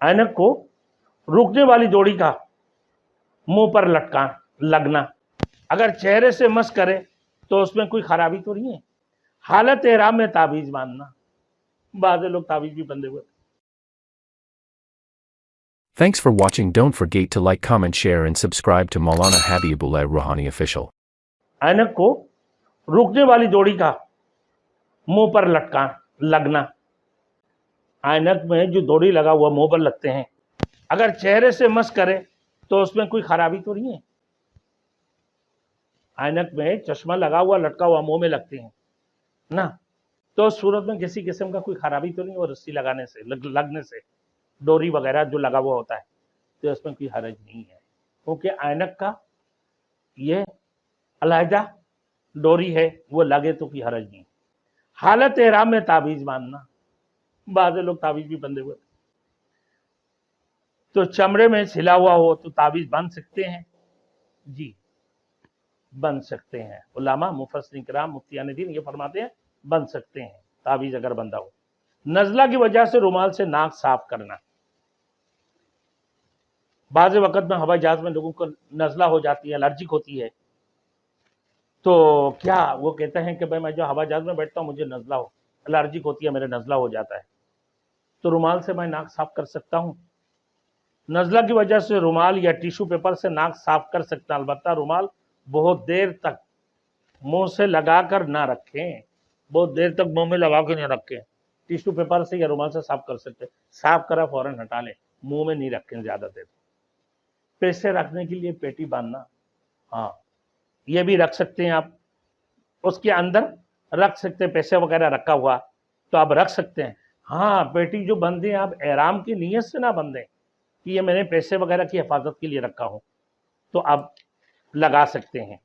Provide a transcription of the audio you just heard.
ऐनक को रुकने वाली जोड़ी का मुंह पर लगना अगर चेहरे से मस करे तो उसमें कोई खराबी तो नहीं है। हालत एहराम में ताबीज बांधना, बाद लोग ताबीज भी बंधे हुए। Thanks for watching. Don't forget to like, comment, share and subscribe to Maulana Habibullah Rouhani Official. ऐनक को रुकने वाली जोड़ी का मुंह पर लगना, ऐनक में जो जोड़ी लगा हुआ मुंह पर लगते हैं, अगर चेहरे से मस करे तो उसमें कोई खराबी तो नहीं है। ऐनक में चश्मा लगा हुआ लटका हुआ मुंह में लगते हैं ना, तो सूरत में किसी किस्म का कोई खराबी तो नहीं। और रस्सी लगाने से लगने से डोरी वगैरह जो लगा हुआ होता है तो इसमें कोई हरज नहीं है, क्योंकि ऐनक का ये अलहदा डोरी है, वो लगे तो कोई हरज नहीं। हालत एहराम में ताबीज बांधना, बाद लोग ताबीज भी बंधे हुए। तो चमड़े में छिला हुआ हो तो ताबीज बन सकते हैं जी, बन सकते हैं। उलामा मुफस्सिरीन किराम मुफ्तियान दीन ये फरमाते हैं बन सकते हैं ताबीज अगर बंधा हो। नज़ला की वजह से रुमाल से नाक साफ करना, बाज़ वक़्त में हवाई जहाज में लोगों को नज़ला हो जाती है, एलर्जिक होती है, तो क्या वो कहते हैं कि भाई मैं जो हवाई जहाज में बैठता हूँ मुझे नज़ला हो, एलर्जिक होती है, मेरे नज़ला हो जाता है, तो रुमाल से मैं नाक साफ कर सकता हूँ। नज़ला की वजह से रुमाल या टिश्यू पेपर से नाक साफ कर सकता है, अलबत्ता रुमाल बहुत देर तक मुंह से लगा कर ना रखें, बहुत देर तक मुंह में लगा के नहीं रखें। टिश्यू पेपर से या रुमाल से साफ कर सकते हैं, साफ करा फौरन हटा लें, मुंह में नहीं रखें ज़्यादा देर। पैसे रखने के लिए पेटी बांधना, हाँ ये भी रख सकते हैं आप, उसके अंदर रख सकते हैं, पैसे वगैरह रखा हुआ तो आप रख सकते हैं। हाँ पेटी जो बंधे आप एहराम की नीयत से ना बंधें कि ये मैंने पैसे वगैरह की हिफाजत के लिए रखा हूँ, तो आप लगा सकते हैं।